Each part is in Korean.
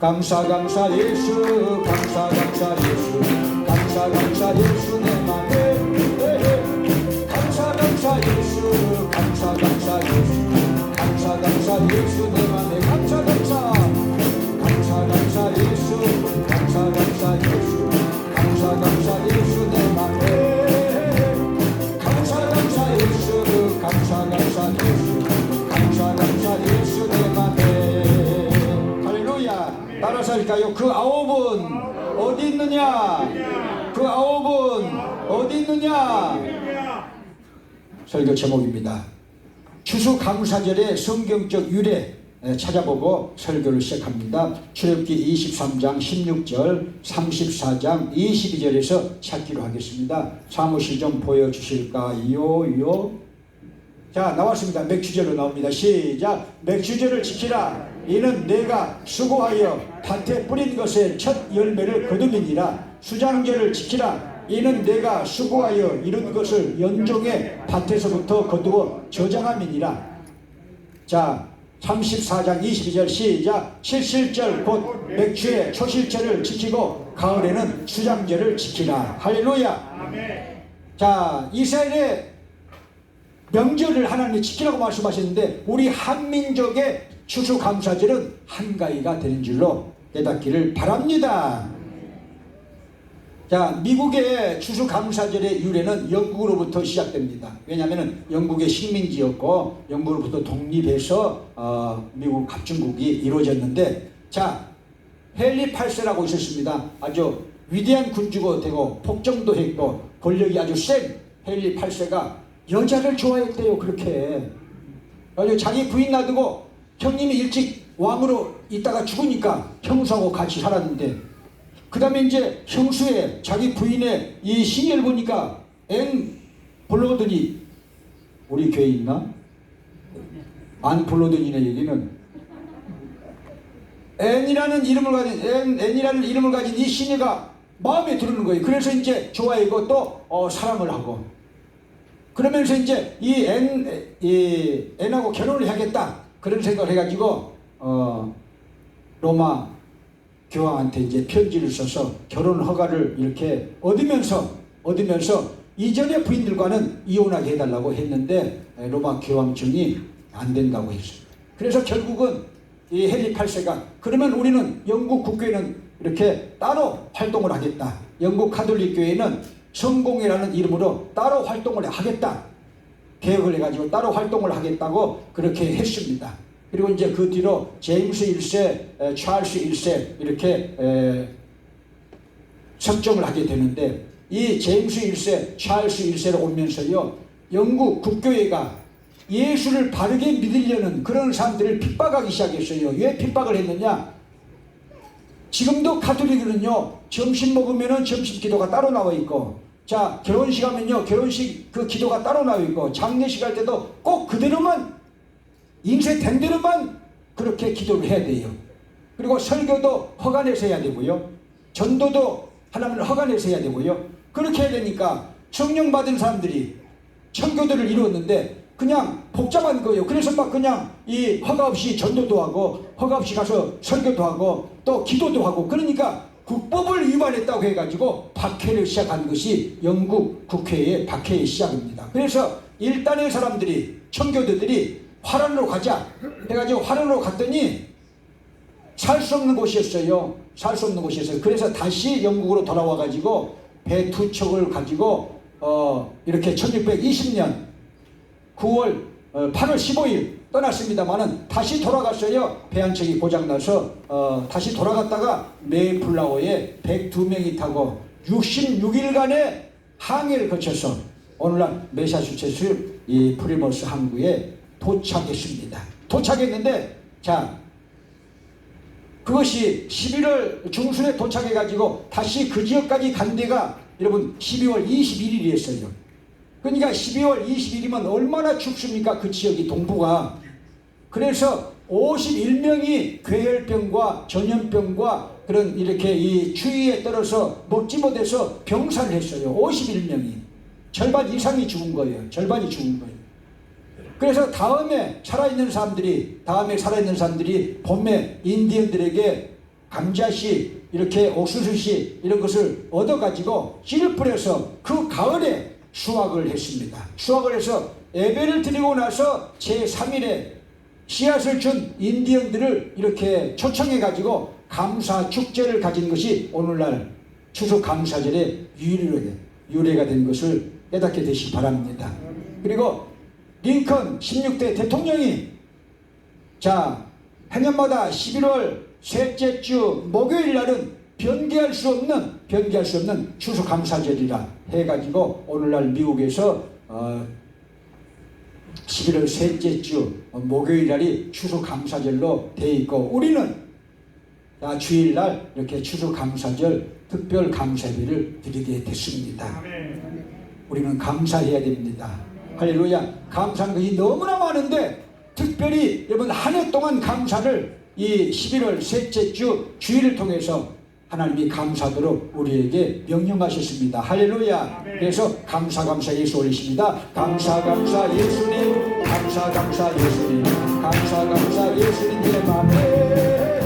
감사 감사 예수 감사 감사 예수 감사 감사 예수 내 맘에 감사 감사 예수 감사 감사 예수 감사 감사 예수 내 맘에 감사 감사 감사 감사 예수 감사 감사 예수 감사 감사 예수 내 맘에 감사 감사 예수 감사 감사 예수 감사 감사 예수 내 맘에 할렐루야. 따라서 할까요? 그 아홉은 어디 있느냐? 그 아홉은 어디 있느냐? 설교 제목입니다. 추수감사절의 성경적 유래 찾아보고 설교를 시작합니다. 출애굽기 23장 16절 34장 22절에서 찾기로 하겠습니다. 사무실 좀 보여주실까요? 자, 나왔습니다. 맥주절로 나옵니다. 시작. 맥주절을 지키라. 이는 내가 수고하여 밭에 뿌린 것의 첫 열매를 거두미니라. 수장절을 지키라. 이는 내가 수고하여 이룬 것을 연종의 밭에서부터 거두어 저장함이니라. 자, 34장 22절 시작. 칠실절 곧 맥주의 초실절을 지키고 가을에는 수장절을 지키라. 할렐루야. 아멘. 자, 이스라엘의 명절을 하나님이 지키라고 말씀하셨는데 우리 한민족의 추수감사절은 한가위가 되는 줄로 깨닫기를 바랍니다. 자, 미국의 추수감사절의 유래는 영국으로부터 시작됩니다. 왜냐하면 영국의 식민지였고 영국으로부터 독립해서 미국 합중국이 이루어졌는데, 자, 헨리 8세라고 있었습니다. 아주 위대한 군주가 되고 폭정도 했고 권력이 아주 센 헨리 8세가 여자를 좋아했대요. 그렇게 아주 자기 부인 놔두고 형님이 일찍 왕으로 있다가 죽으니까 형수하고 같이 살았는데, 그 다음에 이제 형수의 자기 부인의 이 시녀를 보니까 앤 볼로든이, 우리 교회 있나? 안 볼로든이네. 얘기는 앤이라는 이름을 가진 이 시녀가 마음에 드는 거예요. 그래서 이제 좋아하고 또 사랑을 하고, 그러면서 이제 이 앤하고 결혼을 해야겠다 그런 생각을 해가지고 로마 교황한테 이제 편지를 써서 결혼 허가를 이렇게 얻으면서 이전의 부인들과는 이혼하게 해달라고 했는데 로마 교황청이 안 된다고 했어요. 그래서 결국은 이 헨리 8세가 그러면 우리는 영국 국교회는 이렇게 따로 활동을 하겠다. 영국 가톨릭 교회는 성공회라는 이름으로 따로 활동을 하겠다. 개혁을 해가지고 따로 활동을 하겠다고 그렇게 했습니다. 그리고 이제 그 뒤로 제임스 1세, 찰스 1세 이렇게 설정을 하게 되는데, 이 제임스 1세, 찰스 1세로 오면서요, 영국 국교회가 예수를 바르게 믿으려는 그런 사람들을 핍박하기 시작했어요. 왜 핍박을 했느냐? 지금도 가톨릭은요, 점심 먹으면은 점심 기도가 따로 나와 있고, 자, 결혼식 하면요, 결혼식 그 기도가 따로 나와 있고, 장례식 할 때도 꼭 그대로만, 인쇄된 대로만 그렇게 기도를 해야 돼요. 그리고 설교도 허가내서 해야 되고요. 전도도 하나님을 허가내서 해야 되고요. 그렇게 해야 되니까 성령 받은 사람들이 청교도를 이루었는데 그냥 복잡한 거예요. 그래서 막 그냥 이 허가 없이 전도도 하고 허가 없이 가서 설교도 하고 또 기도도 하고, 그러니까 국법을 위반했다고 해가지고 박해를 시작한 것이 영국 국회의 박해의 시작입니다. 그래서 일단의 사람들이, 청교도들이 화란으로 가자 해가지고 화란으로 갔더니 살 수 없는 곳이었어요. 살 수 없는 곳이었어요. 그래서 다시 영국으로 돌아와가지고 배 두 척을 가지고 이렇게 1620년 9월 8월 15일 떠났습니다만은 다시 돌아갔어요. 배 한 척이 고장나서 다시 돌아갔다가 메이플라워에 102명이 타고 66일간의 항해를 거쳐서 오늘날 매사추세츠 이 프리머스 항구에 도착했습니다. 도착했는데, 자, 그것이 11월 중순에 도착해가지고 다시 그 지역까지 간 데가 여러분 12월 21일이었어요. 그러니까 12월 20일이면 얼마나 춥습니까? 그 지역이 동부가. 그래서 51명이 괴혈병과 전염병과 그런 이렇게 이 추위에 떨어서 먹지 못해서 병사를 했어요. 51명이. 절반 이상이 죽은 거예요. 절반이 죽은 거예요. 그래서 다음에 살아있는 사람들이 봄에 인디언들에게 감자씨, 이렇게 옥수수씨 이런 것을 얻어가지고 씨를 뿌려서 그 가을에 수확을 했습니다. 수확을 해서 예배를 드리고 나서 제3일에 씨앗을 준 인디언들을 이렇게 초청해가지고 감사 축제를 가진 것이 오늘날 추수 감사절의 유래가 된 것을 깨닫게 되시기 바랍니다. 그리고 링컨 16대 대통령이 해년마다 11월 셋째 주 목요일 날은 변개할 수 없는 추수 감사절이라 해가지고 오늘날 미국에서 11월 셋째 주 목요일 날이 추수 감사절로 되어 있고, 우리는 주일날 이렇게 추수 감사절 특별 감사예배를 드리게 됐습니다. 우리는 감사해야 됩니다. 할렐루야. 감사한 것이 너무나 많은데 특별히 여러분 한 해 동안 감사를 이 11월 셋째 주 주일을 통해서 하나님이 감사하도록 우리에게 명령하셨습니다. 할렐루야. 그래서 감사 예수 올리십니다. 감사 예수님, 감사 예수님, 감사 예수님 내 맘에,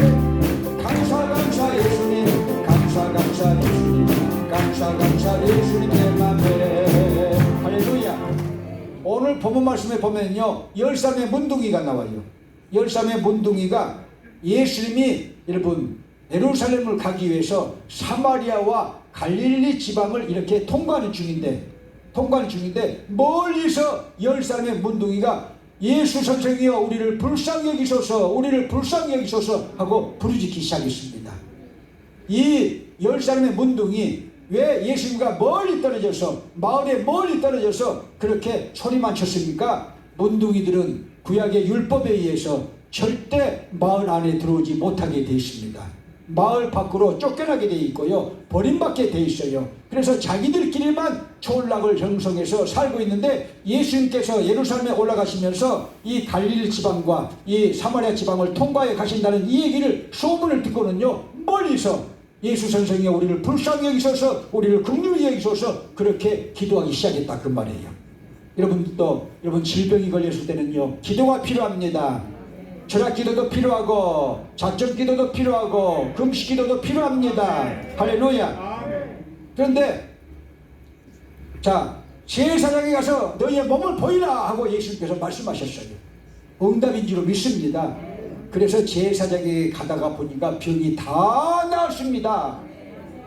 감사 예수님, 감사 예수님, 감사 예수님 내 맘에. 할렐루야. 오늘 본문 말씀에 보면요, 13의 문둥이가 나와요. 13의 문둥이가 예수님이 여러분 예루살렘을 가기 위해서 사마리아와 갈릴리 지방을 이렇게 통과하는 중인데 멀리서 13의 문둥이가 예수 선생이여 우리를 불쌍히 여기소서 하고 부르짖기 시작했습니다. 이 13의 문둥이 왜 예수님과 마을에 멀리 떨어져서 그렇게 소리만 쳤습니까? 문둥이들은 구약의 율법에 의해서 절대 마을 안에 들어오지 못하게 되어 있습니다. 마을 밖으로 쫓겨나게 되어 있고요, 버림받게 되어 있어요. 그래서 자기들끼리만 촌락을 형성해서 살고 있는데, 예수님께서 예루살렘에 올라가시면서 이 갈릴리 지방과 이 사마리아 지방을 통과해 가신다는 이 얘기를, 소문을 듣고는요, 멀리서 예수 선생이여 우리를 불쌍히 여기소서, 우리를 긍휼히 여기소서, 그렇게 기도하기 시작했다 그 말이에요. 여러분 질병이 걸렸을 때는요, 기도가 필요합니다. 철학 기도도 필요하고 자점 기도도 필요하고 금식 기도도 필요합니다. 할렐루야. 그런데 제사장에 가서 너희의 몸을 보이라 하고 예수님께서 말씀하셨어요. 응답인 줄 믿습니다. 그래서 제사장에 가다가 보니까 병이 다 나았습니다.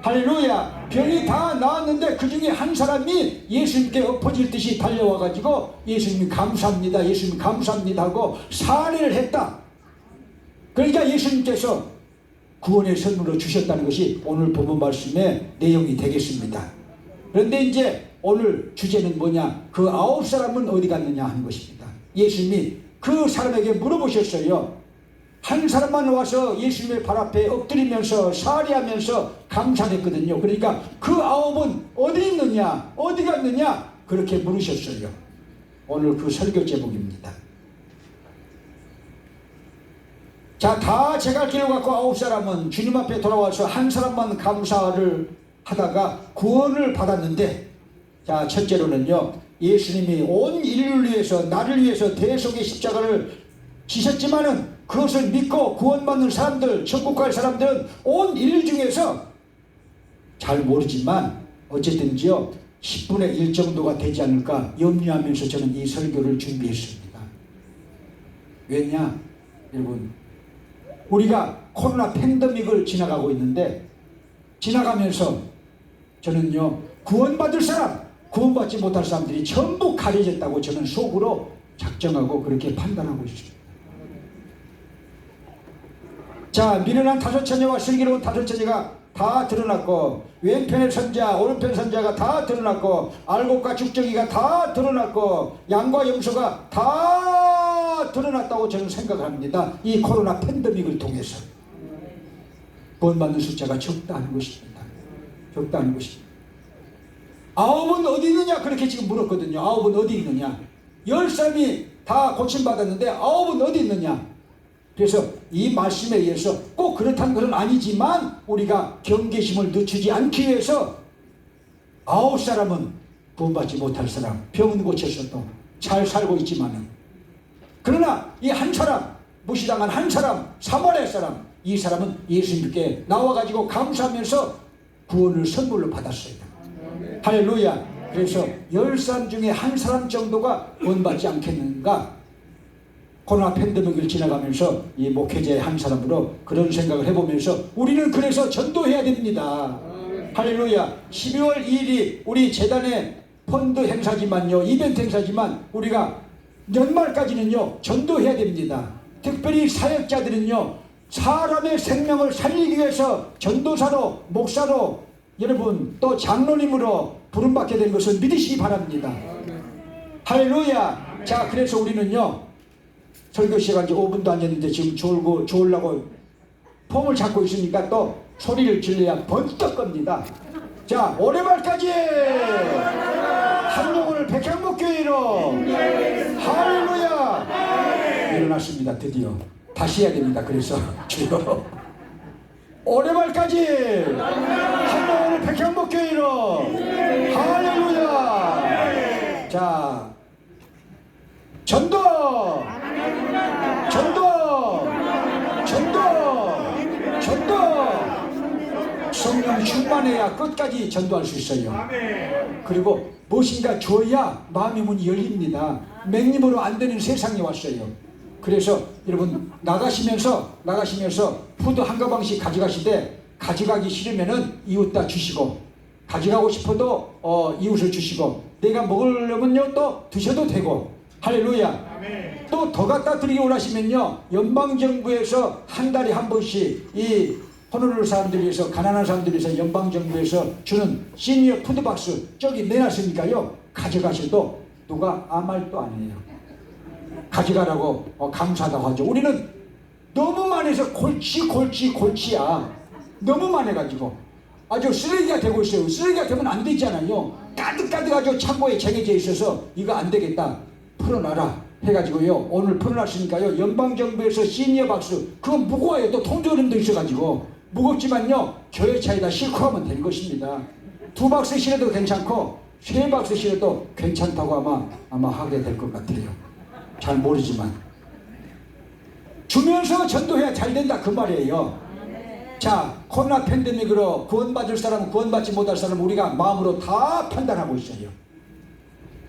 할렐루야. 병이 다 나았는데 그 중에 한 사람이 예수님께 엎어질 듯이 달려와가지고 예수님 감사합니다 하고 사례를 했다. 그러니까 예수님께서 구원의 선물로 주셨다는 것이 오늘 본문 말씀의 내용이 되겠습니다. 그런데 이제 오늘 주제는 뭐냐, 그 9사람은 어디 갔느냐 하는 것입니다. 예수님이 그 사람에게 물어보셨어요. 한 사람만 와서 예수님의 발 앞에 엎드리면서 사례하면서 감사했거든요. 그러니까 그 9은 어디 있느냐, 어디 갔느냐, 그렇게 물으셨어요. 오늘 그 설교 제목입니다. 다 제갈길을 갖고 9사람은 주님 앞에 돌아와서 한 사람만 감사를 하다가 구원을 받았는데, 첫째로는요, 예수님이 온 인류를 위해서, 나를 위해서 대속의 십자가를 지셨지만은 그것을 믿고 구원받는 사람들, 천국 갈 사람들은 온 인류 중에서 잘 모르지만 어쨌든지요 10분의 1 정도가 되지 않을까 염려하면서 저는 이 설교를 준비했습니다. 왜냐, 여러분, 우리가 코로나 팬데믹을 지나가고 있는데, 지나가면서 저는요 구원받을 사람, 구원받지 못할 사람들이 전부 가려졌다고 저는 속으로 작정하고 그렇게 판단하고 있습니다. 미련한 5처녀와 슬기로운 5처녀가 다 드러났고, 왼편의 선자 오른편 선자가 다 드러났고, 알곡과 죽정이가 다 드러났고, 양과 염소가 다 드러났다고 저는 생각합니다. 이 코로나 팬데믹을 통해서 구원받는 숫자가 적다는 것입니다. 9은 어디 있느냐 그렇게 지금 물었거든요. 9은 어디 있느냐. 10사람이 다 고침받았는데 9은 어디 있느냐. 그래서 이 말씀에 의해서 꼭 그렇다는 것은 아니지만 우리가 경계심을 늦추지 않기 위해서 9사람은 구원받지 못할 사람, 병은 고쳤어도 잘 살고 있지만은, 그러나 이 한 사람, 무시당한 한 사람, 사마리아 사람, 이 사람은 예수님께 나와가지고 감사하면서 구원을 선물로 받았어요. 할렐루야. 그래서 10사람 중에 한 사람 정도가 구원받지 않겠는가. 코로나 팬데믹을 지나가면서 이 목회자의 한 사람으로 그런 생각을 해보면서 우리는 그래서 전도해야 됩니다. 할렐루야. 12월 2일이 우리 재단의 펀드 행사지만요, 이벤트 행사지만 우리가 연말까지는요 전도해야 됩니다. 특별히 사역자들은요 사람의 생명을 살리기 위해서 전도사로, 목사로, 여러분 또 장로님으로 부름받게 된 것을 믿으시기 바랍니다. 할렐루야. 자, 그래서 우리는요 설교 시간 이제 5분도 안 됐는데 지금 졸라고 폼을 잡고 있으니까 또 소리를 질러야 번떡 겁니다. 자, 올해 말까지 한 영혼을 백향목교회로. 할렐루야. 일어났습니다. 드디어 다시 해야 됩니다. 그래서 주여 올해 말까지 한 영혼을 백향목교회로. 할렐루야. 자, 전도 성령 충만해야 끝까지 전도할 수 있어요. 그리고 무엇인가 줘야 마음의 문이 열립니다. 맹림으로 안 되는 세상이 왔어요. 그래서 여러분 나가시면서 푸드 한 가방씩 가져가시되, 가져가기 싫으면은 이웃다 주시고, 가져가고 싶어도 이웃을 주시고, 내가 먹으려면요 또 드셔도 되고. 할렐루야. 또 더 갖다 드리기 원하시면요 연방정부에서 한 달에 한 번씩 이 호놀룰루 사람들 위해서, 가난한 사람들 위해서 연방정부에서 주는 시니어 푸드박스 저기 내놨으니까요 가져가셔도 누가 아무 말도 안 해요. 가져가라고 감사하다고 하죠. 우리는 너무 많아서 골치야. 너무 많아가지고 아주 쓰레기가 되고 있어요. 쓰레기가 되면 안 되잖아요. 가득가득 창고에 쟁여져 있어서 이거 안 되겠다, 풀어놔라 해가지고요 오늘 풀어놨으니까요 연방정부에서 시니어 박스, 그거 무거워요. 또 통조림도 있어가지고 무겁지만요 교회차에다 싣고 하면 되는 것입니다. 2박스 실어도 괜찮고 3박스 실어도 괜찮다고 아마 하게 될 것 같아요. 잘 모르지만 주면서 전도해야 잘 된다 그 말이에요. 자, 코로나 팬데믹으로 구원받을 사람, 구원받지 못할 사람 우리가 마음으로 다 판단하고 있어요.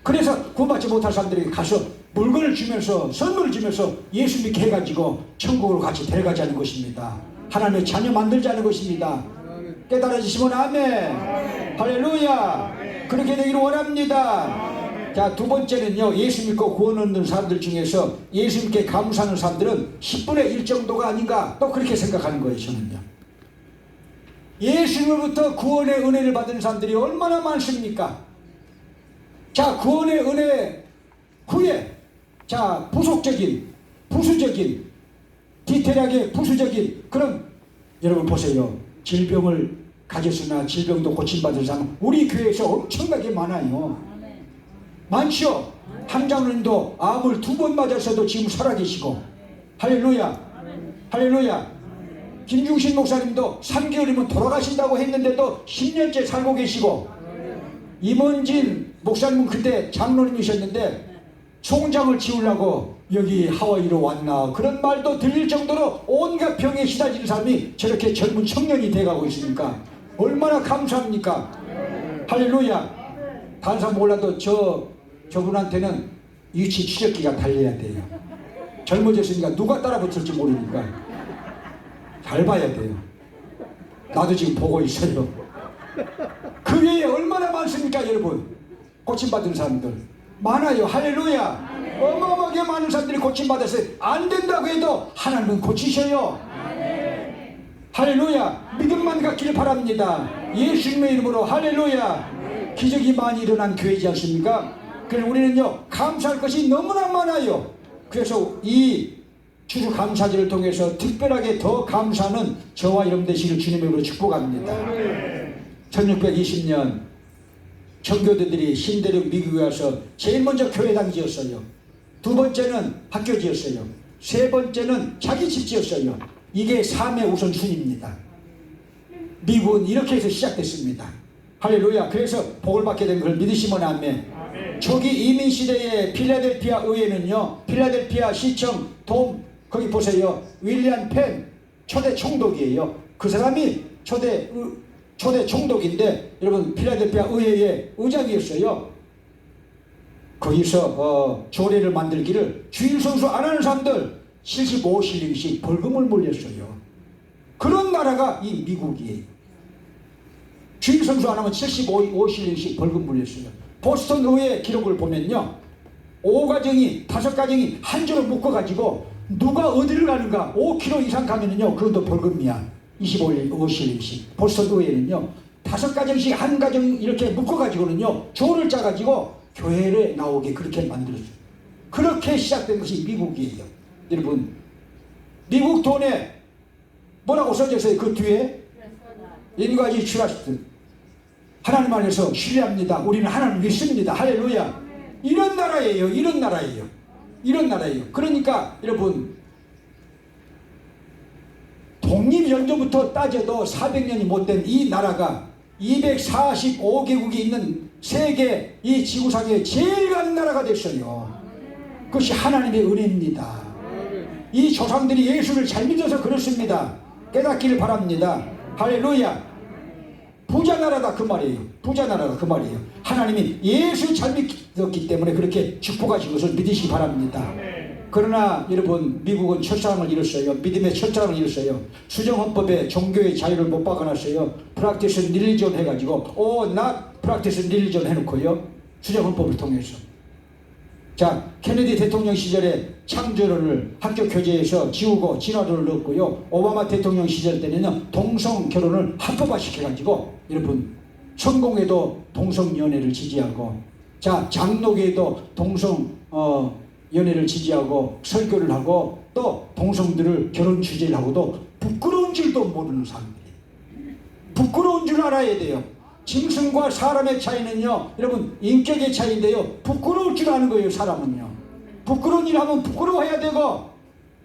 그래서 구원받지 못할 사람들에게 가서 물건을 주면서, 선물을 주면서 예수 믿게 해가지고 천국으로 같이 데려가자는 것입니다. 하나님의 자녀 만들자는 것입니다. 깨달아지시면 아멘. 할렐루야. 그렇게 되기를 원합니다. 자, 두 번째는요, 예수 믿고 구원 얻는 사람들 중에서 예수 믿게 감사하는 사람들은 10분의 1 정도가 아닌가 또 그렇게 생각하는 거예요. 저는요 예수님으로부터 구원의 은혜를 받은 사람들이 얼마나 많습니까? 자, 구원의 은혜 후에 자 부수적인 디테일하게 부수적인 그런, 여러분 보세요. 질병을 가졌으나 질병도 고침받은 사람 우리 교회에서 엄청나게 많아요. 많죠. 함장님도 암을 2번 맞았어도 지금 살아계시고. 할렐루야. 할렐루야. 김중신 목사님도 3개월이면 돌아가신다고 했는데도 10년째 살고 계시고, 임원진 목사님은 그때 장로님이셨는데 총장을 지우려고 여기 하와이로 왔나 그런 말도 들릴 정도로 온갖 병에 시달리는 사람이 저렇게 젊은 청년이 돼가고 있으니까 얼마나 감사합니까? 할렐루야. 다른 사람 몰라도 저분한테는 유치 추적기가 달려야 돼요. 젊어졌으니까 누가 따라붙을지 모르니까 잘 봐야 돼요. 나도 지금 보고 있어요. 그 외에 얼마나 많습니까 여러분? 고침받은 사람들 많아요. 할렐루야. 어마어마하게 많은 사람들이 고침받았어요. 안 된다고 해도 하나님은 고치셔요. 할렐루야. 믿음만 갖기를 바랍니다. 예수님의 이름으로. 할렐루야. 기적이 많이 일어난 교회지 않습니까? 그래서 우리는요 감사할 것이 너무나 많아요. 그래서 이 추수감사절을 통해서 특별하게 더 감사하는 저와 여러분 되시기를 주님의 이름으로 축복합니다. 1620년 청교도들이 신대륙 미국에 와서 제일 먼저 교회당 지었어요. 두 번째는 학교 지었어요. 세 번째는 자기 집 지었어요. 이게 삶의 우선순위입니다. 미국은 이렇게 해서 시작됐습니다. 할렐루야. 그래서 복을 받게 된 걸 믿으시면 아멘. 초기 이민 시대의 필라델피아 의회는요, 필라델피아 시청 거기 보세요. 윌리엄 펜 초대 총독이에요. 그 사람이 초대 총독인데 여러분 필라델피아 의회의 의장이었어요. 거기서 조례를 만들기를 주일 성수 안 하는 사람들 75실링씩 벌금을 물렸어요. 그런 나라가 이 미국이에요. 주일 성수 안 하면 75실링씩 벌금 물렸어요. 보스턴 의회 기록을 보면요, 5가정이 한 줄로 묶어가지고 누가 어디를 가는가 5km 이상 가면은요, 그것도 벌금이야. 25실링씩. 보스턴 의회는요, 5가정씩 한 가정 이렇게 묶어가지고는요, 조를 짜가지고 교회에 나오게 그렇게 만들었어요. 그렇게 시작된 것이 미국이에요. 여러분, 미국 돈에 뭐라고 써졌어요? 그 뒤에 인과지 트러스트, 하나님 안에서 신뢰합니다. 우리는 하나님 믿습니다. 할렐루야. 이런 나라예요. 이런 나라예요. 이런 나라예요. 그러니까 여러분, 독립연도부터 따져도 400년이 못된 이 나라가 245개국이 있는 세계 이 지구상에 제일 간 나라가 됐어요. 그것이 하나님의 은혜입니다. 이 조상들이 예수를 잘 믿어서 그렇습니다. 깨닫기를 바랍니다. 할렐루야. 부자 나라다 그 말이에요. 부자 나라다 그 말이에요. 하나님이 예수 잘 믿었기 때문에 그렇게 축복하신 것을 믿으시기 바랍니다. 그러나 여러분, 미국은 첫사랑을 잃었어요. 믿음의 첫사랑을 잃었어요. 수정헌법에 종교의 자유를 못 박아놨어요. 프락티스 릴리전 해가지고 not 프락티스 릴리전 해놓고요, 수정헌법을 통해서. 자, 케네디 대통령 시절에 창조론을 학교 교재에서 지우고 진화론을 넣었고요, 오바마 대통령 시절 때는 동성 결혼을 합법화시켜가지고 여러분, 성공회도 동성연애를 지지하고, 자, 장로교회도 동성 연애를 지지하고 설교를 하고, 또 동성들을 결혼 주제를 하고도 부끄러운 줄도 모르는 사람들이, 부끄러운 줄 알아야 돼요. 짐승과 사람의 차이는요, 여러분, 인격의 차이인데요, 부끄러울 줄 아는 거예요. 사람은요, 부끄러운 일 하면 부끄러워해야 되고,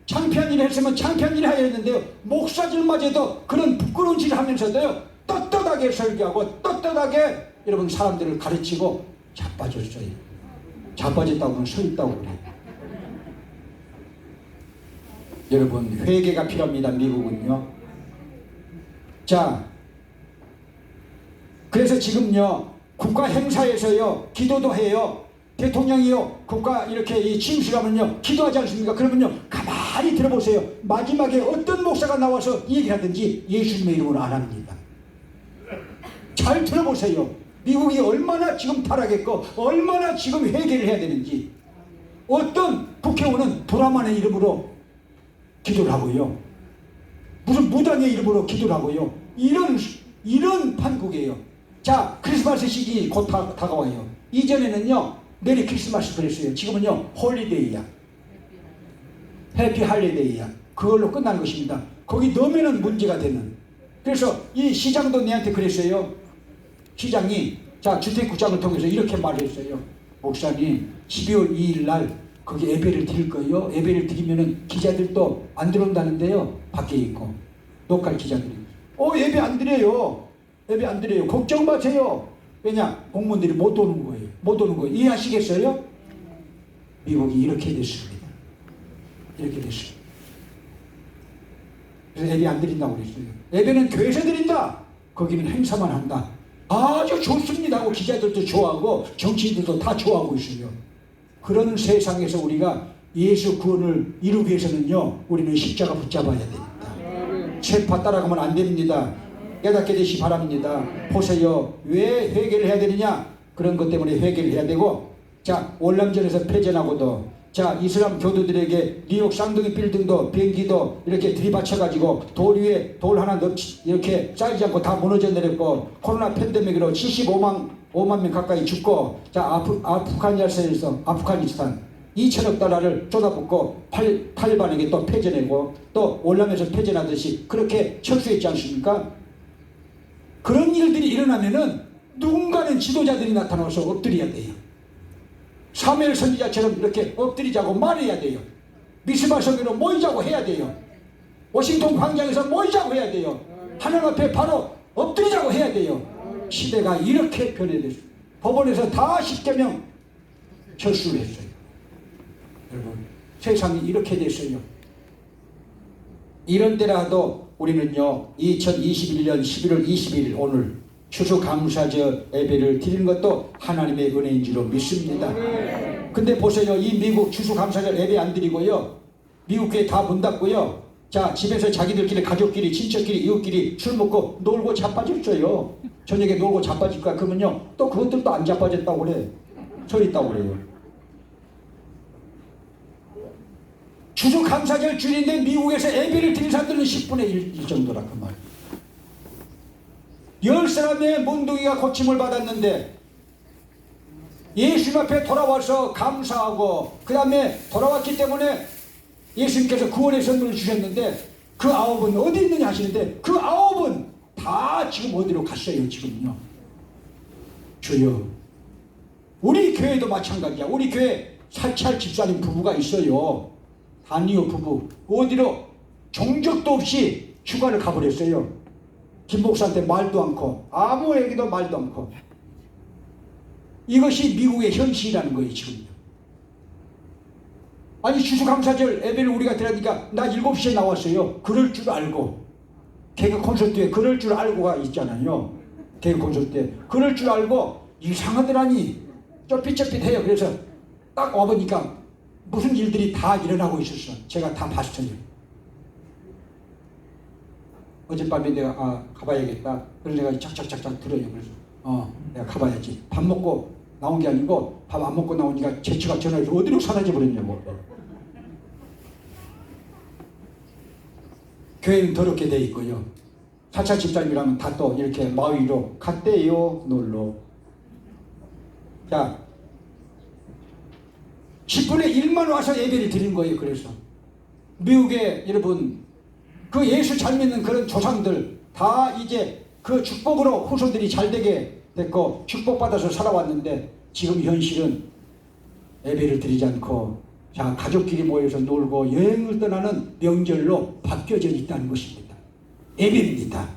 창피한 일 했으면 창피한 일 해야 되는데요, 목사들마저도 그런 부끄러운 일 하면서도요, 떳떳하게 설교하고 떳떳하게 여러분 사람들을 가르치고 자빠졌어요. 자빠졌다고는 서 있다고 그래요. 여러분, 회개가 필요합니다. 미국은요. 자, 그래서 지금요, 국가 행사에서요, 기도도 해요. 대통령이요, 국가 이렇게 이 취임식하면요, 기도하지 않습니까? 그러면요, 가만히 들어보세요. 마지막에 어떤 목사가 나와서 얘기를 하든지 예수님의 이름으로 안 합니다. 잘 들어보세요. 미국이 얼마나 지금 타락했고 얼마나 지금 회개를 해야 되는지. 어떤 국회의원은 브라만의 이름으로 기도를 하고요, 무슨 무당의 이름으로 기도를 하고요, 이런 판국이에요. 자, 크리스마스 시기 곧 다가와요. 이전에는요, 메리 크리스마스 그랬어요. 지금은요, 홀리데이야. 해피 할리데이야. 그걸로 끝난 것입니다. 거기 넣으면은 문제가 되는. 그래서 이 시장도 내한테 그랬어요. 시장이, 자, 주택구장을 통해서 이렇게 말했어요. 목사님, 12월 2일 날 거기 예배를 드릴 거예요. 예배를 드리면은 기자들도 안 들어온다는데요, 밖에 있고 녹화 기자들이. 예배 안 드려요. 예배 안 드려요. 걱정 마세요. 왜냐? 공무원들이 못 오는 거예요. 못 오는 거예요. 이해하시겠어요? 미국이 이렇게 됐습니다. 이렇게 됐습니다. 그래서 예배 안 드린다고 그랬어요. 예배는 교회에서 드린다. 거기는 행사만 한다. 아주 좋습니다 하고 기자들도 좋아하고 정치인들도 다 좋아하고 있어요. 그런 세상에서 우리가 예수 구원을 이루기 위해서는요, 우리는 십자가 붙잡아야 됩니다. 쇠파 따라가면 안 됩니다. 깨닫게 되시기 바랍니다. 보세요. 왜 회개를 해야 되느냐? 그런 것 때문에 회개를 해야 되고, 자, 월남전에서 패전하고도, 자, 이슬람 교도들에게 뉴욕 쌍둥이 빌딩도 비행기도 이렇게 들이받쳐가지고 돌 위에 돌 하나 이렇게 쌓이지 않고 다 무너져 내렸고, 코로나 팬데믹으로 75만 명 가까이 죽고, 자, 아프가니스탄에서 2천억 달러를 쏟아붓고 탈리반에게 또 패전하고, 또 월남에서 패전하듯이 그렇게 철수했지 않습니까? 그런 일들이 일어나면은 누군가는 지도자들이 나타나서 엎드려야 돼요. 사무엘 선지자처럼 이렇게 엎드리자고 말해야 돼요. 미스바 성회로 모이자고 해야 돼요. 워싱턴 광장에서 모이자고 해야 돼요. 하나님 앞에 바로 엎드리자고 해야 돼요. 시대가 이렇게 변해졌어요. 법원에서 다 10개명 철수를 했어요. 여러분, 세상이 이렇게 됐어요. 이런 때라도 우리는요 2021년 11월 20일 오늘 추수감사절 예배를 드리는 것도 하나님의 은혜인 줄로 믿습니다. 근데 보세요, 이 미국 추수감사절 예배 안 드리고요 미국 교회 다 문 닫고요, 자 집에서 자기들끼리 가족끼리 친척끼리 이웃끼리 술 먹고 놀고 자빠졌어요. 저녁에 놀고 자빠질 거야. 그러면요 또 그것들도 안 자빠졌다고 그래. 서 있다고 그래요. 추수감사절 주일인데 미국에서 예배를 드린 사람들은 10분의 1 정도라 그 말. 10사람의 문둥이가 고침을 받았는데 예수님 앞에 돌아와서 감사하고 그 다음에 돌아왔기 때문에 예수님께서 구원의 선물을 주셨는데 그 9은 어디 있느냐 하시는데 그 9은 다 지금 어디로 갔어요. 지금요. 주여, 우리 교회도 마찬가지야. 우리 교회 사찰 집사님 부부가 있어요. 다니오 부부. 어디로 종적도 없이 휴가를 가버렸어요. 김 목사한테 말도 않고 아무 얘기도 말도 않고. 이것이 미국의 현실이라는 거예요. 지금요. 아니 추수감사절 예배를 우리가 들으니까 나 7시에 나왔어요. 그럴 줄 알고. 개그 콘서트에 그럴 줄 알고가 있잖아요. 개그 콘서트에 그럴 줄 알고 이상하더라니 쩌삣쩌삣해요. 그래서 딱 와보니까 무슨 일들이 다 일어나고 있었어. 제가 다 봤어요. 어젯밤에 내가 가봐야겠다. 그래서 내가 착착착착 들어요. 그래서 내가 가봐야지. 밥 먹고 나온 게 아니고 밥 안 먹고 나오니까 제치가 전화해서 어디로 사라져 버렸냐고. 교회는 더럽게 돼 있고요. 사찰 집사님이라면 다 또 이렇게 마위로 갔대요. 놀러. 자, 10분의 1만 와서 예배를 드린 거예요. 그래서 미국에 여러분 그 예수 잘 믿는 그런 조상들 다 이제 그 축복으로 후손들이 잘 되게 됐고 축복받아서 살아왔는데 지금 현실은 예배를 드리지 않고 자 가족끼리 모여서 놀고 여행을 떠나는 명절로 바뀌어져 있다는 것입니다. 예배입니다.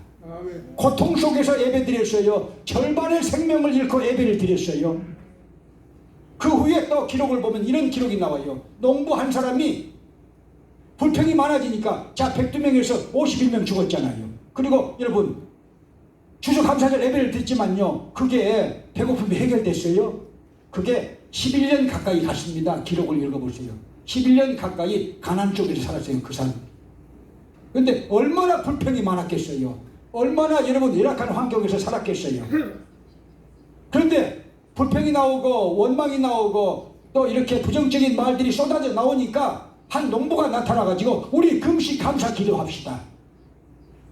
고통 속에서 예배 드렸어요. 절반의 생명을 잃고 예배를 드렸어요. 그 후에 또 기록을 보면 이런 기록이 나와요. 농부 한 사람이 불평이 많아지니까 자 102명에서 51명 죽었잖아요. 그리고 여러분 추수감사절 예배를 드렸지만요 그게 배고픔이 해결됐어요? 그게 11년 가까이 갔습니다. 기록을 읽어보세요. 11년 가까이 가난 쪽에서 살았어요. 그 사람. 그런데 얼마나 불평이 많았겠어요. 얼마나 여러분 열악한 환경에서 살았겠어요. 그런데 불평이 나오고 원망이 나오고 또 이렇게 부정적인 말들이 쏟아져 나오니까 한 농부가 나타나가지고 우리 금식 감사 기도합시다.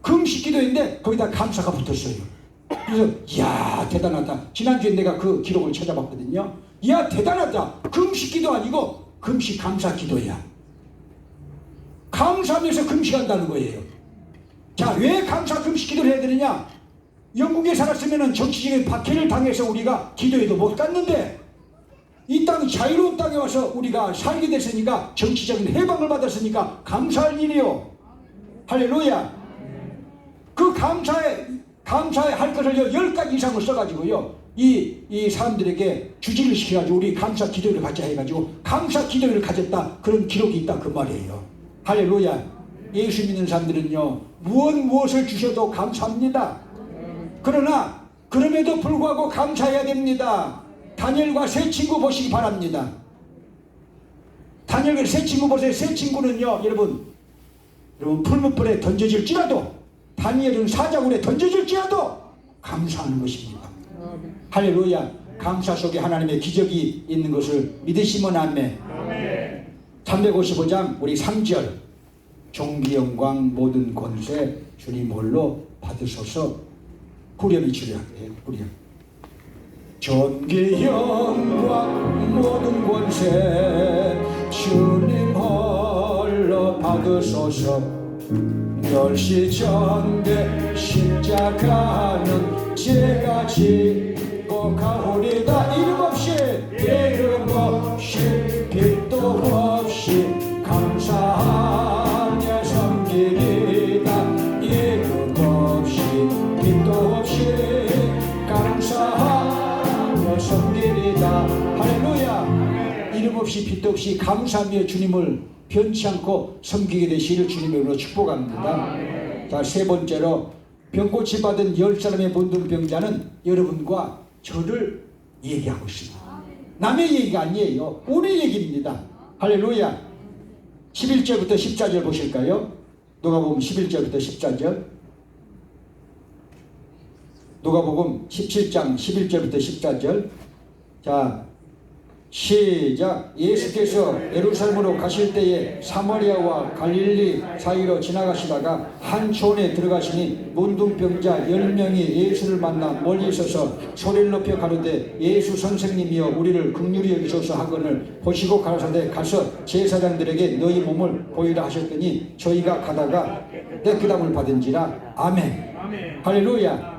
금식 기도인데 거기다 감사가 붙었어요. 그래서 이야 대단하다. 지난주에 내가 그 기록을 찾아봤거든요. 이야 대단하다. 금식 기도 아니고 금식 감사 기도야. 감사하면서 금식한다는 거예요. 자, 왜 감사 금식 기도를 해야 되느냐? 영국에 살았으면 정치적인 박해를 당해서 우리가 기도해도 못 갔는데 이 땅 자유로운 땅에 와서 우리가 살게 됐으니까 정치적인 해방을 받았으니까 감사할 일이요. 할렐루야. 그 감사에 할 것을 10가지 이상을 써가지고요. 이 사람들에게 주지를 시켜가지고 우리 감사 기도를 갖자 해가지고 감사 기도를 가졌다. 그런 기록이 있다. 그 말이에요. 할렐루야. 예수 믿는 사람들은요. 무엇을 주셔도 감사합니다. 그러나 그럼에도 불구하고 감사해야 됩니다. 다니엘과 세 친구 보시기 바랍니다. 다니엘과 세 친구 보세요. 세 친구는요. 여러분 풀무불에 던져질지라도 다니엘은 사자굴에 던져질지라도 감사하는 것입니다. 할렐루야. 감사 속에 하나님의 기적이 있는 것을 믿으시면 아멘. 355장 우리 3절 존귀 영광 모든 권세 주님 홀로 받으소서. 후렴이 중요해요. 후렴. 존귀 영광 모든 권세 주님 홀로 받으소서. 멸시전대 십자가는 제가 지고 가오리다. 이름 없이 빛도 없이 감사하며 섬기리다. 이름 없이 빛도 없이 감사하며 섬기리다. 할렐루야. 이름 없이 없이 빚도 없이 감사하며 주님을 변치 않고 섬기게 되시기를 주님의 이름으로 축복합니다. 자, 세 번째로 병고치 받은 10사람의 문둥병자는 여러분과 저를 얘기하고 있습니다. 남의 얘기가 아니에요. 우리 얘기입니다. 할렐루야. 11절부터 14절 보실까요? 누가복음 11절부터 14절. 누가복음 17장 11절부터 14절. 자, 시작. 예수께서 예루살렘으로 가실 때에 사마리아와 갈릴리 사이로 지나가시다가 한 촌에 들어가시니 문둥병자 10명이 예수를 만나 멀리 서서 소리를 높여 가로되 예수 선생님이여 우리를 긍휼히 여기소서 하거늘 보시고 가라사대 가서 제사장들에게 너희 몸을 보이라 하셨더니 저희가 가다가 떼끄담을 받은지라. 아멘. 할렐루야.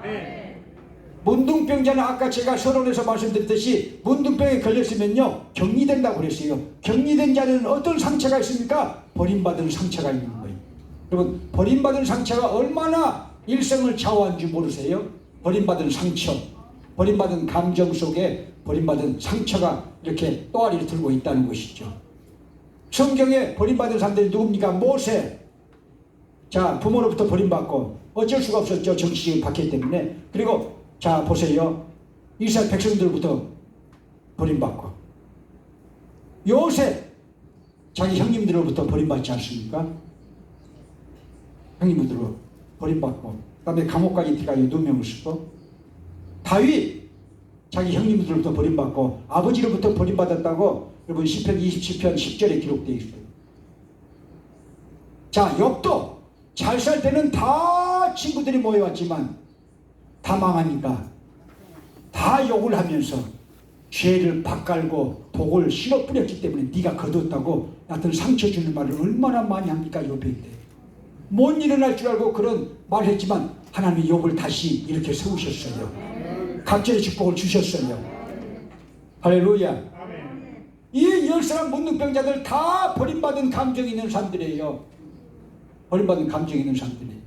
문둥병자는 아까 제가 서론에서 말씀드렸듯이 문둥병에 걸렸으면요 격리된다고 그랬어요. 격리된 자는 어떤 상처가 있습니까? 버림받은 상처가 있는 거예요. 여러분, 버림받은 상처가 얼마나 일생을 좌우한 줄 모르세요? 버림받은 상처, 버림받은 감정 속에 버림받은 상처가 이렇게 또아리를 들고 있다는 것이죠. 성경에 버림받은 사람들이 누굽니까? 모세. 자, 부모로부터 버림받고 어쩔 수가 없었죠. 정치적인 박해 때문에. 그리고 자, 보세요. 이스라엘 백성들부터 버림받고 요셉 자기 형님들로부터 버림받지 않습니까? 형님들로 버림받고 그 다음에 감옥까지 들어가요. 누명을 쓰고 다윗 자기 형님들로부터 버림받고 아버지로부터 버림받았다고 여러분 시편 27편 10절에 기록되어 있어요. 자, 욥도 잘 살 때는 다 친구들이 모여왔지만 다 망하니까 다 욕을 하면서 죄를 밭갈고 독을 실어 뿌렸기 때문에 네가 거뒀다고 나한테 상처 주는 말을 얼마나 많이 합니까? 욥인데 못 일어날 줄 알고 그런 말을 했지만 하나님이 욥을 다시 이렇게 세우셨어요. 각절의 축복을 주셨어요. 할렐루야. 이 10사람 문둥병자들 다 버림받은 감정이 있는 사람들이에요. 버림받은 감정이 있는 사람들이에요.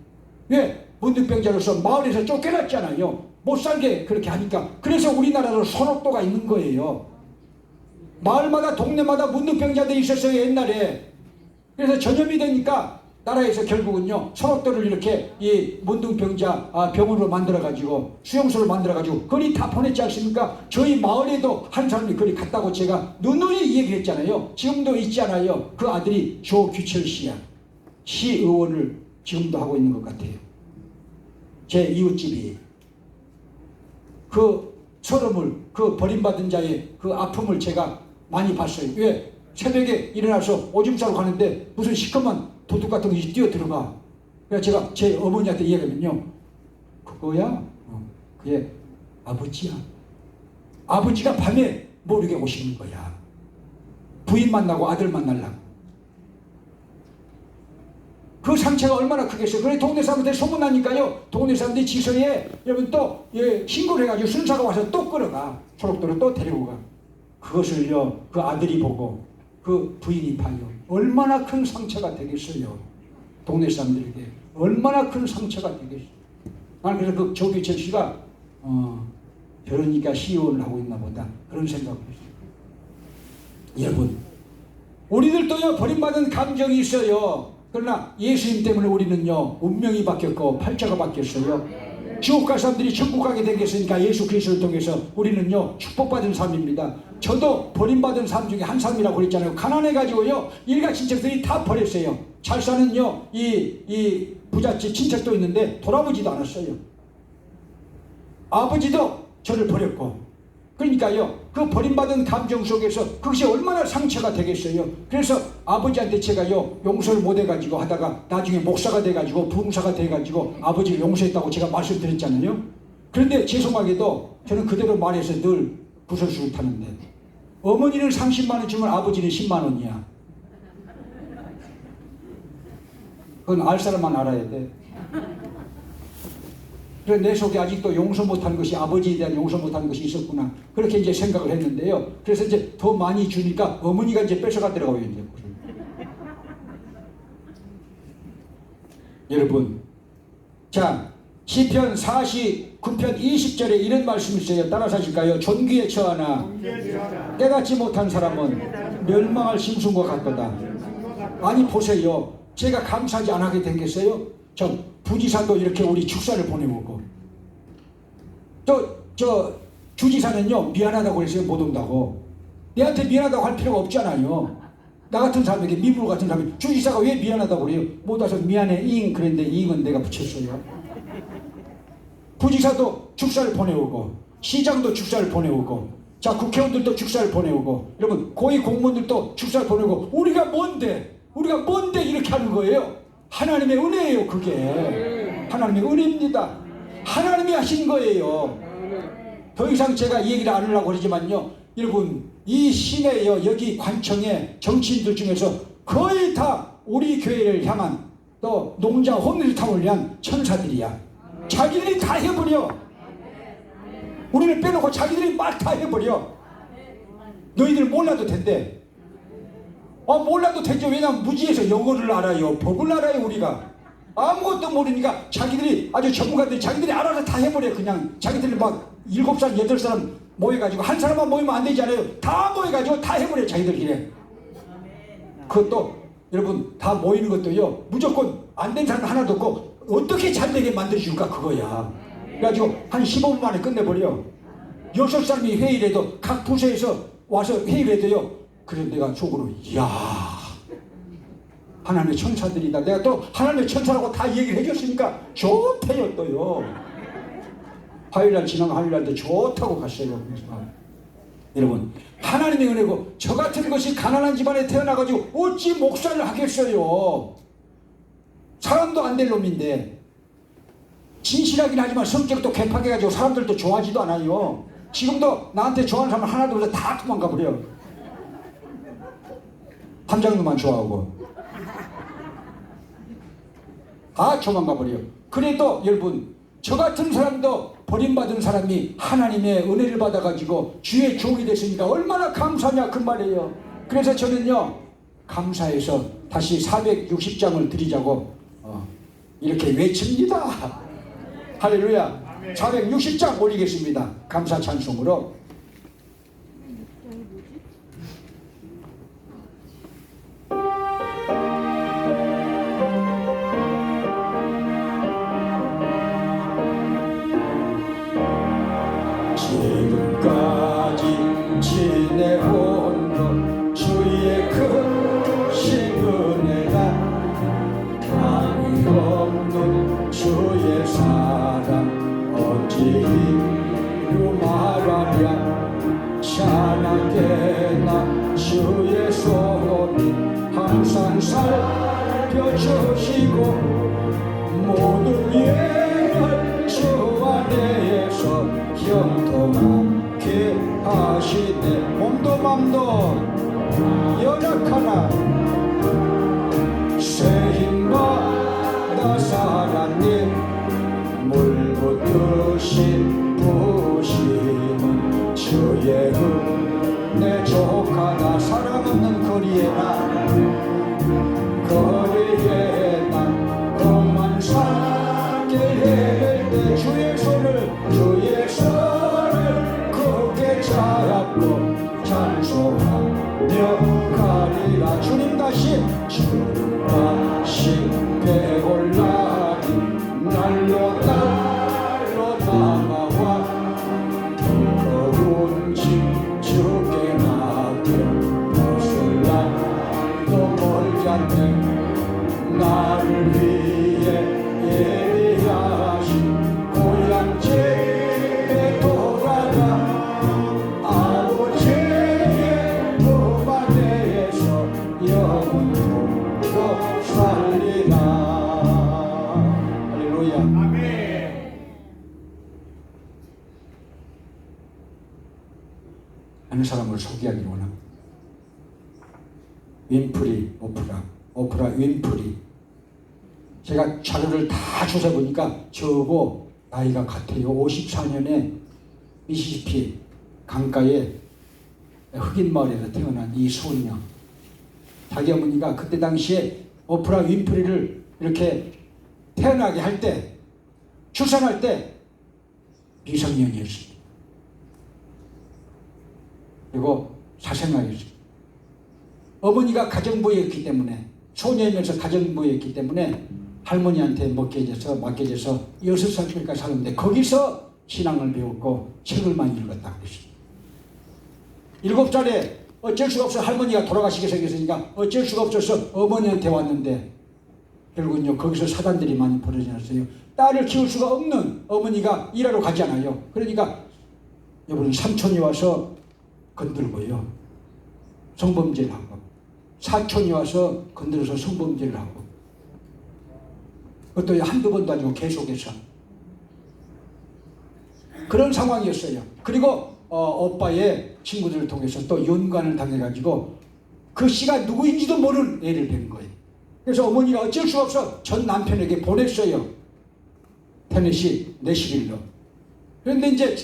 왜? 문둥병자로서 마을에서 쫓겨났잖아요. 못 살게 그렇게 하니까. 그래서 우리나라도 선옥도가 있는 거예요. 마을마다 동네마다 문둥병자들이 있었어요, 옛날에. 그래서 전염이 되니까 나라에서 결국은요 선옥도를 이렇게 이 문둥병자 병원으로 만들어가지고 수용소를 만들어가지고 거기 다 보냈지 않습니까? 저희 마을에도 한 사람이 거기 갔다고 제가 누누이 얘기를 했잖아요. 지금도 있잖아요. 그 아들이 조규철 씨야. 시의원을 지금도 하고 있는 것 같아요. 제 이웃집이 그 서름을, 그 버림받은 자의 그 아픔을 제가 많이 봤어요. 왜? 새벽에 일어나서 오줌 싸러 가는데 무슨 시커먼 도둑 같은 것이 뛰어 들어가. 그래서 제가 제 어머니한테 얘기하면요, 그거야? 그게 아버지야. 아버지가 밤에 모르게 오시는 거야. 부인 만나고 아들 만나려고. 그 상처가 얼마나 크겠어요. 그래 동네 사람한테 소문나니까요. 동네 사람들이 지서에 여러분 또 신고를 해가지고 순사가 와서 또 끌어가. 소록도로 또 데리고 가. 그것을요 그 아들이 보고 그 부인이 봐요. 얼마나 큰 상처가 되겠어요. 동네 사람들에게 얼마나 큰 상처가 되겠어요. 나는 그래서 그 조규철 씨가 저러니까 시의원을 하고 있나 보다 그런 생각을 했어요. 여러분, 우리들도요 버림받은 감정이 있어요. 그러나 예수님 때문에 우리는요 운명이 바뀌었고 팔자가 바뀌었어요. 지옥 갈 사람들이 천국 가게 되겠으니까 예수 그리스도를 통해서 우리는요 축복받은 삶입니다. 저도 버림받은 삶 중에 한 삶이라고 그랬잖아요. 가난해가지고요 일가 친척들이 다 버렸어요. 잘 사는요 이 부잣집 친척도 있는데 돌아보지도 않았어요. 아버지도 저를 버렸고. 그러니까요 그 버림받은 감정 속에서 그것이 얼마나 상처가 되겠어요. 그래서 아버지한테 제가요 용서를 못 해가지고 하다가 나중에 목사가 돼가지고 부흥사가 돼가지고 아버지를 용서했다고 제가 말씀드렸잖아요. 그런데 죄송하게도 저는 그대로 말해서 늘 구설수를 타는데 어머니는 30만 원 주면 아버지는 10만 원이야. 그건 알 사람만 알아야 돼. 그래서 내 속에 아직도 용서 못한 것이 아버지에 대한 용서 못한 것이 있었구나. 그렇게 이제 생각을 했는데요. 그래서 이제 더 많이 주니까 어머니가 이제 뺏어가더라고요. 이제. 여러분, 자 시편 49편 20절에 이런 말씀이 있어요. 따라서 하실까요? 존귀에 처하나 깨닫지 못한 사람은 멸망할 심순과 같도다. 아니 보세요. 제가 감사하지 안 하게 되겠어요? 저 부지사도 이렇게 우리 축사를 보내오고, 저 주지사는요 미안하다고 해서 못 온다고. 내한테 미안하다고 할 필요가 없잖아요. 나 같은 사람에게, 미불 같은 사람이 주지사가 왜 미안하다고 그래요? 못 와서 미안해 잉 그랬는데 잉은 내가 붙였어요. 부지사도 축사를 보내오고, 시장도 축사를 보내오고, 자 국회의원들도 축사를 보내오고, 여러분 고위 공무원들도 축사를 보내고, 우리가 뭔데 이렇게 하는 거예요? 하나님의 은혜예요. 그게 하나님의 은혜입니다. 하나님이 하신 거예요. 더 이상 제가 이 얘기를 안 하려고 그러지만요, 여러분 이 시내요 여기 관청의 정치인들 중에서 거의 다 우리 교회를 향한, 또 농자 홍일탐을 위한 천사들이야. 자기들이 다 해버려. 우리를 빼놓고 자기들이 막 다 해버려. 너희들 몰라도 된대. 몰라도 되죠. 왜냐하면 무지에서 영어를 알아요, 법을 알아요. 우리가 아무것도 모르니까 자기들이, 아주 전문가들이 자기들이 알아서 다 해버려. 그냥 자기들이 막 7살 8사람 모여가지고, 한 사람만 모이면 안 되잖아요. 다 모여가지고 다 해버려 자기들끼리. 그것도 여러분 다 모이는 것도요 무조건 안 된 사람 하나도 없고 어떻게 잘 되게 만들어줄까 그거야. 그래가지고 한 15분 만에 끝내버려. 6사람이 회의를 해도, 각 부서에서 와서 회의를 해도요, 그래서 내가 속으로 이야 하나님의 천사들이다. 내가 또 하나님의 천사라고 다 얘기를 해줬으니까 좋대요. 또요 화요일날 지나가 화요일날도 좋다고 갔어요. 여러분 하나님의 은혜고, 저 같은 것이 가난한 집안에 태어나가지고 어찌 목사를 하겠어요. 사람도 안 될 놈인데, 진실하긴 하지만 성격도 개팍해가지고 사람들도 좋아하지도 않아요. 지금도 나한테 좋아하는 사람 하나도 없어. 다 도망가 버려. 함장님만 좋아하고 다 도망가 버려. 그래도 여러분 저 같은 사람도 버림받은 사람이 하나님의 은혜를 받아가지고 주의 종이 됐으니까 얼마나 감사하냐 그 말이에요. 그래서 저는요 감사해서 다시 460장을 드리자고 이렇게 외칩니다. 할렐루야. 460장 올리겠습니다. 감사 찬송으로. 지금까지 지내온 것 주의 크신 은혜가, 감이 없는 주의 사랑 어찌 이루 말하랴. 찬양되나 주의 손이 항상 살펴주시고, 모든 예를 주 안에서 형통하게 하시네. 몸도 맘도 연약하나 새 힘받아 살았네. 물 붓듯이 부시는 주의 은혜 족하다. 사랑 없는 거리에 난 그만 살게 해낼 때 주의 손을 굳게 잡고 찬송하며 가리라. 주님 다시 배올라니 날로 다가와 뜨거운 집 주께 맡겨. 벗을 날도 멀지 않네. 나를 위해 예비하신 고향 집에 돌아가. 아버지의 품 안에서 영원토록 살리라. 할렐루야. 아멘. 어느 사람을 소개하기를 원합니다. 윈프리, 오프라 윈프리. 제가 자료를 다 조사해보니까 저하고 나이가 같아요. 54년에 미시시피 강가에 흑인 마을에서 태어난 이 소녀. 자기 어머니가 그때 당시에 오프라 윈프리를 이렇게 태어나게 할 때, 출산할 때 미성년이었습니다. 그리고 사생아였습니다. 어머니가 가정부였기 때문에, 소녀이면서 가정부였기 때문에 할머니한테 맡겨져서 6살까지 살았는데 거기서 신앙을 배웠고 책을 많이 읽었다고 그랬습니다. 7살에 어쩔 수가 없어 할머니가 돌아가시게 생겼으니까 어쩔 수가 없어서 어머니한테 왔는데 결국은요 거기서 사단들이 많이 벌어졌어요. 딸을 키울 수가 없는 어머니가 일하러 가잖아요. 그러니까 여러분 삼촌이 와서 건들고요 성범죄를 하고, 사촌이 와서 건드려서 성범죄를 하고, 그것도 한두 번도 아니고 계속해서 그런 상황이었어요. 그리고 오빠의 친구들을 통해서 또 연관을 당해가지고 그 씨가 누구인지도 모르는 애를 뵌 거예요. 그래서 어머니가 어쩔 수 없어 전 남편에게 보냈어요. 테네시 내시빌로. 그런데 이제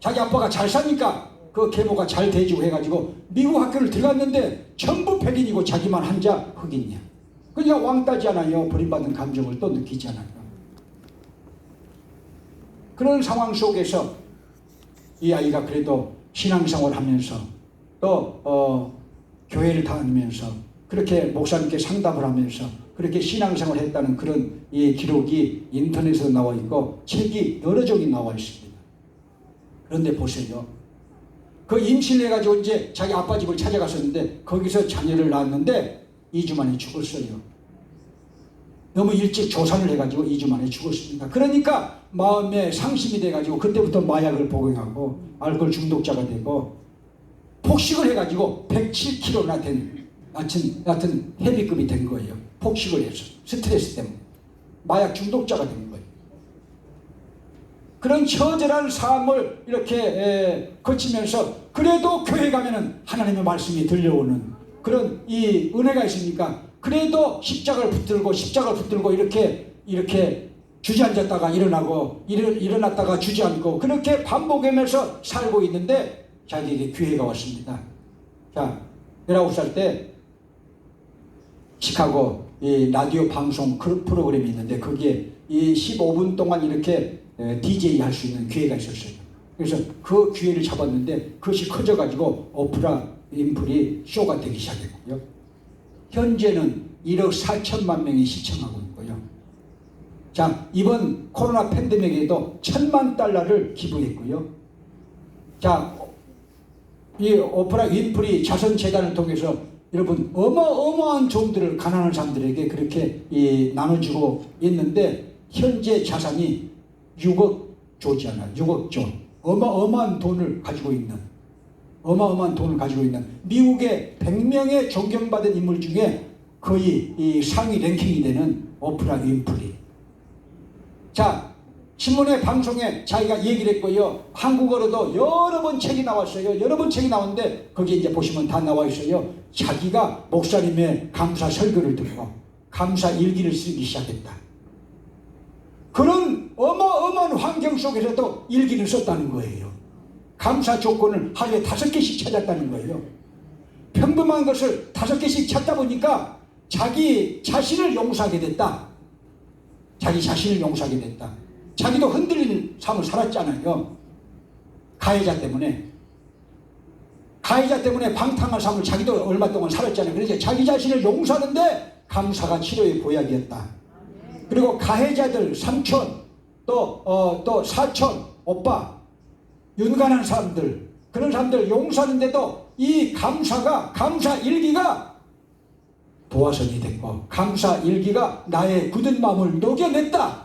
자기 아빠가 잘 사니까 그 계모가 잘 대주고 해가지고 미국 학교를 들어갔는데 전부 백인이고 자기만 한자 흑인이야. 그러니까 왕따잖아요. 버림받은 감정을 또 느끼잖아요. 그런 상황 속에서 이 아이가 그래도 신앙생활을 하면서 또 교회를 다니면서 그렇게 목사님께 상담을 하면서 그렇게 신앙생활을 했다는 그런 이 기록이 인터넷에 나와 있고 책이 여러 종이 나와 있습니다. 그런데 보세요. 그 임신해가지고 이제 자기 아빠 집을 찾아갔었는데 거기서 자녀를 낳았는데 2주 만에 죽었어요. 너무 일찍 조산을 해가지고 2주 만에 죽었습니다. 그러니까 마음에 상심이 돼가지고 그때부터 마약을 복용하고 알코올 중독자가 되고 폭식을 해가지고 107kg나 된 여하튼 헤비급이 된 거예요. 폭식을 해서 스트레스 때문에 마약 중독자가 된 거예요. 그런 처절한 삶을 이렇게 거치면서 그래도 교회 가면은 하나님의 말씀이 들려오는 그런 이 은혜가 있으니까 그래도 십자가를 붙들고 이렇게 주저앉았다가 일어나고 일어났다가 주저앉고 그렇게 반복하면서 살고 있는데 자기에게 기회가 왔습니다. 자, 19살 때 시카고 이 라디오 방송 프로그램이 있는데 거기에 이 15분 동안 이렇게 DJ 할 수 있는 기회가 있었어요. 그래서 그 기회를 잡았는데 그것이 커져가지고 오프라 윈프리 쇼가 되기 시작했고요. 현재는 1억 4천만 명이 시청하고 있고요. 자, 이번 코로나 팬데믹에도 $10,000,000를 기부했고요. 자, 이 오프라 윈프리 자선재단을 통해서 여러분 어마어마한 종들을 가난한 사람들에게 그렇게 나눠주고 있는데 현재 자산이 6억 조잖아요. 6억 조. 어마어마한 돈을 가지고 있는 미국의 100명의 존경받은 인물 중에 거의 이 상위 랭킹이 되는 오프라 윈프리. 자, 신문의 방송에 자기가 얘기를 했고요. 한국어로도 여러 번 책이 나왔어요. 여러 번 책이 나왔는데 거기에 이제 보시면 다 나와 있어요. 자기가 목사님의 감사 설교를 듣고 감사 일기를 쓰기 시작했다. 그런 어마어마한 환경 속에서도 일기를 썼다는 거예요. 감사 조건을 하루에 5개씩 찾았다는 거예요. 평범한 것을 5개씩 찾다 보니까 자기 자신을 용서하게 됐다. 자기도 흔들리는 삶을 살았잖아요. 가해자 때문에 방탕한 삶을 자기도 얼마 동안 살았잖아요. 그래서 자기 자신을 용서하는데 감사가 치료의 보약이었다. 그리고 가해자들, 삼촌, 또 사촌, 오빠, 윤관한 사람들, 그런 사람들 용서하는데도 이 감사 일기가 도화선이 됐고 감사 일기가 나의 굳은 마음을 녹여냈다.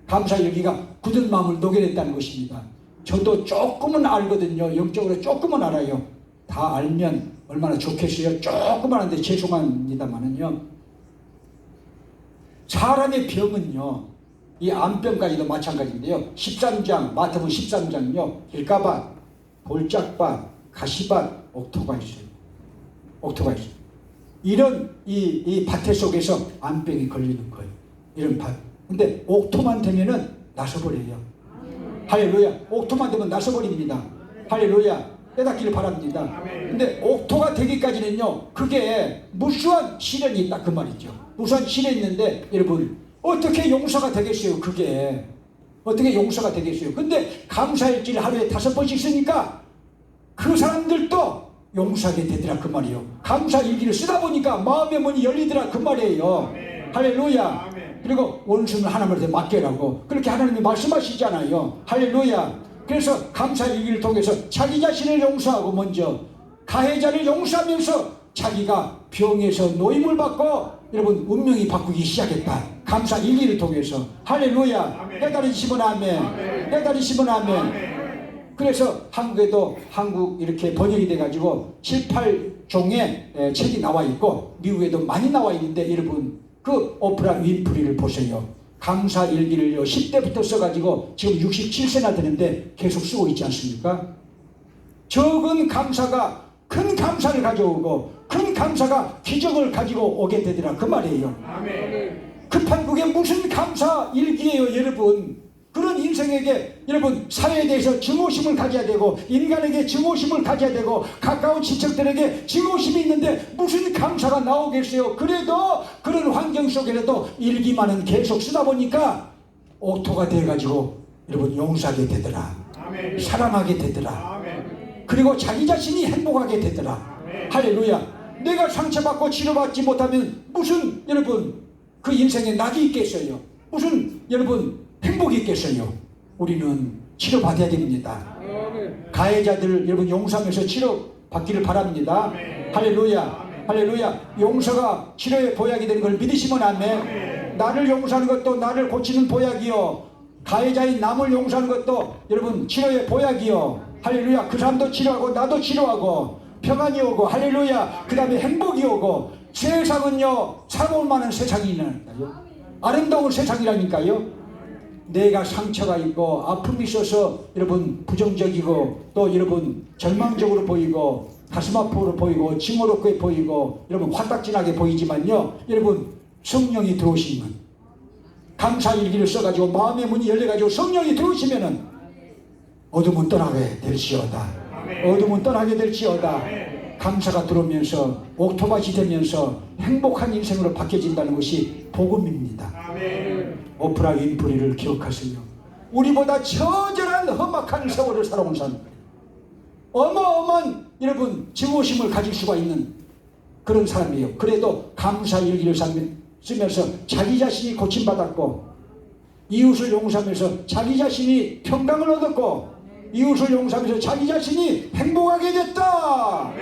감사 일기가 굳은 마음을 녹여냈다는 것입니다. 저도 조금은 알거든요. 영적으로 조금은 알아요. 다 알면 얼마나 좋겠어요. 조금은 아는데 죄송합니다만은요. 사람의 병은요. 이 암병까지도 마찬가지인데요. 13장, 마태복음 13장은요. 길가밭, 돌짝밭, 가시밭, 옥토가 있어요. 이런 이 밭의 속에서 암병이 걸리는 거예요. 이런 밭. 근데 옥토만 되면은 나서버려요. 할렐루야. 옥토만 되면 나서버립니다. 할렐루야. 깨닫기를 바랍니다. 근데 옥토가 되기까지는요. 그게 무수한 시련이 있다 그 말이죠. 무수한 시련이 있는데 여러분 어떻게 용서가 되겠어요? 그게 어떻게 용서가 되겠어요? 근데 감사일지를 하루에 5번씩 쓰니까 그 사람들도 용서하게 되더라 그 말이에요. 감사일기를 쓰다 보니까 마음의 문이 열리더라 그 말이에요. 아멘. 할렐루야. 아멘. 그리고 원수는 하나님한테 맡겨라고 그렇게 하나님이 말씀하시잖아요. 할렐루야. 그래서 감사일기를 통해서 자기 자신을 용서하고 먼저 가해자를 용서하면서 자기가 병에서 노임을 받고 여러분 운명이 바꾸기 시작했다. 감사일기를 통해서. 할렐루야. 아멘. 깨달으시면 아멘. 아멘. 깨달으시면 아멘. 아멘. 그래서 한국에도 한국 이렇게 번역이 돼가지고 7, 8종의 책이 나와 있고 미국에도 많이 나와 있는데 여러분 그 오프라 윈프리를 보세요. 감사일기를요 10대부터 써가지고 지금 67세나 되는데 계속 쓰고 있지 않습니까? 적은 감사가 큰 감사를 가져오고 큰 감사가 기적을 가지고 오게 되더라 그 말이에요. 아멘. 급한 그게 무슨 감사일기예요 여러분. 그런 인생에게 여러분 사회에 대해서 증오심을 가져야 되고 인간에게 증오심을 가져야 되고 가까운 친척들에게 증오심이 있는데 무슨 감사가 나오겠어요. 그래도 그런 환경 속에라도 일기만은 계속 쓰다 보니까 오토가 돼가지고 여러분 용서하게 되더라. 아멘. 사랑하게 되더라. 아멘. 그리고 자기 자신이 행복하게 되더라. 아멘. 할렐루야. 내가 상처받고 치료받지 못하면 무슨 여러분 그 인생에 낙이 있겠어요. 무슨 여러분 행복이 있겠어요. 우리는 치료받아야 됩니다. 가해자들 여러분 용서하면서 치료받기를 바랍니다. 할렐루야. 할렐루야. 용서가 치료의 보약이 되는 걸 믿으시면 아멘. 나를 용서하는 것도 나를 고치는 보약이요. 가해자인 남을 용서하는 것도 여러분 치료의 보약이요. 할렐루야. 그 사람도 치료하고 나도 치료하고 평안이 오고 할렐루야. 그 다음에 행복이 오고 세상은요 살아올 만한 세상이라니까요. 아름다운 세상이라니까요. 내가 상처가 있고 아픔이 있어서 여러분 부정적이고 또 여러분 절망적으로 보이고 가슴 아프로 보이고 징후롭게 보이고 여러분 화딱지나게 보이지만요 여러분 성령이 들어오시면 감사일기를 써가지고 마음의 문이 열려가지고 성령이 들어오시면은 어둠은 떠나게 될지어다. 어둠은 떠나게 될지어다. 감사가 들어오면서 옥토밭이 되면서 행복한 인생으로 바뀌어진다는 것이 복음입니다. 오프라 윈프리를 기억하세요. 우리보다 처절한 험악한 세월을 살아온 사람, 어마어마한 여러분 증오심을 가질 수가 있는 그런 사람이에요. 그래도 감사일기를 쓰면서 자기 자신이 고침받았고 이웃을 용서하면서 자기 자신이 평강을 얻었고 이웃을 용서하면서 자기 자신이 행복하게 됐다.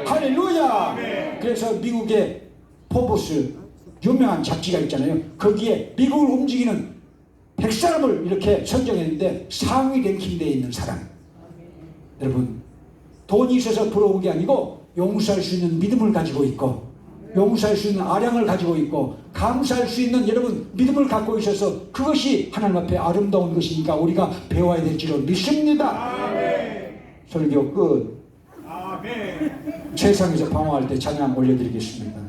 할렐루야. 그래서 미국의 포브스 유명한 잡지가 있잖아요. 거기에 미국을 움직이는 100사람을 이렇게 선정했는데 상위 랭킹되어 있는 사람. 여러분 돈이 있어서 부러운 게 아니고 용서할 수 있는 믿음을 가지고 있고 용서할 수 있는 아량을 가지고 있고 감사할 수 있는 여러분 믿음을 갖고 있어서 그것이 하나님 앞에 아름다운 것이니까 우리가 배워야 될 줄을 믿습니다. 아멘. 설교 끝. 아멘. 세상에서 방황할 때 찬양 올려드리겠습니다.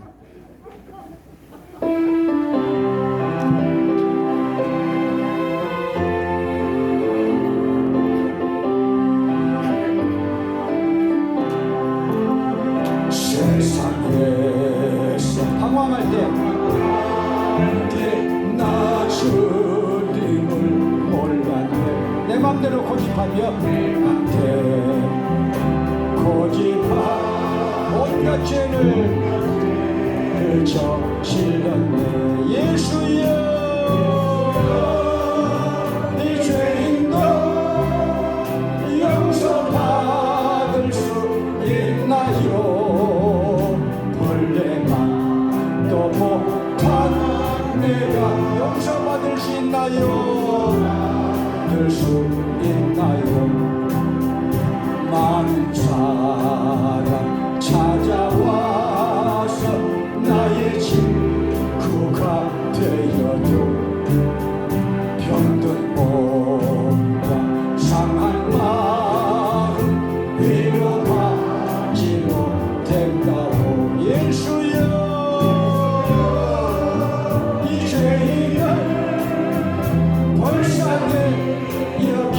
세상에서 방황할 때 나 주님을 몰랐네. 내 맘대로 고집하며 나한테 고집한 온갖 죄를 저질렀네. 예수여 이 죄인도 용서받을 수 있나요? 벌레만 또 못한 내가 용서받을 수 있나요? 받을 수 있나요? 많은 사람 찾아와서 나의 친구가 되어도 병든 몸과 상한 마음 위로받지 못했다고. 예수여 이 죄인을 불쌍히 여겨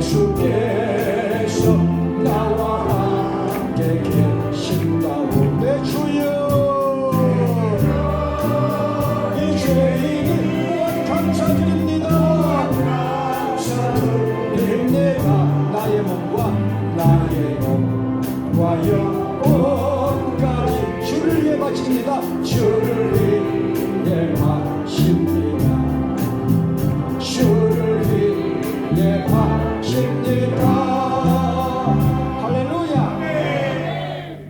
예수께서 나와 함께 계신다고 내 주여 이 죄인이 감사드립니다. 감사드립니다. 나의 몸과 나의 영과 영혼까지 주를 위해 바칩니다. 주를 위해 바칩니다. 주를 위해 바칩니다. 할렐루야.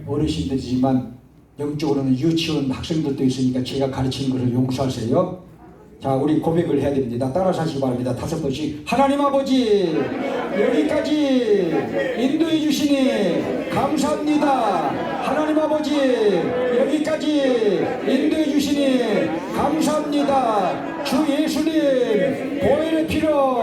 어르신들이지만 영적으로는 유치원 학생들도 있으니까 제가 가르치는 것을 용서하세요. 자, 우리 고백을 해야 됩니다. 따라서 하시기 바랍니다. 5번씩. 하나님 아버지, 여기까지 인도해 주시니 감사합니다. 하나님 아버지, 여기까지 인도해 주시니 감사합니다. 주 예수님, 보혈의 피로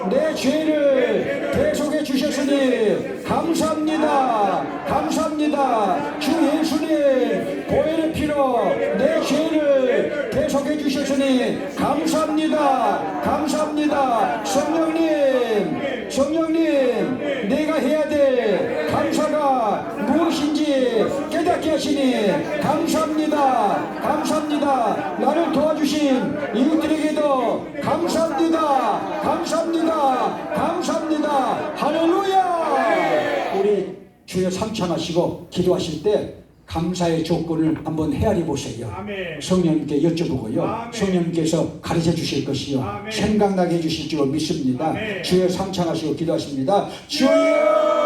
내 죄를 대속해 주셨으니 감사합니다. 감사합니다. 주 예수님, 보혈의 피로 내 죄를 대속해 주셨으니 감사합니다. 감사합니다. 성령님, 성령님, 내가 해야 될 감사가 무엇인지 깨닫게 하시니 감사합니다. 감사합니다. 나를 도와주신 이웃들에게도 감사합니다. 감사합니다. 감사합니다. 할렐루야. 우리 주여 삼창하시고 기도하실 때 감사의 조건을 한번 헤아려 보세요. 아멘. 성령님께 여쭤보고요. 아멘. 성령님께서 가르쳐 주실 것이요. 아멘. 생각나게 해주실 줄 믿습니다. 아멘. 주여 삼창하시고 기도하십니다. 주여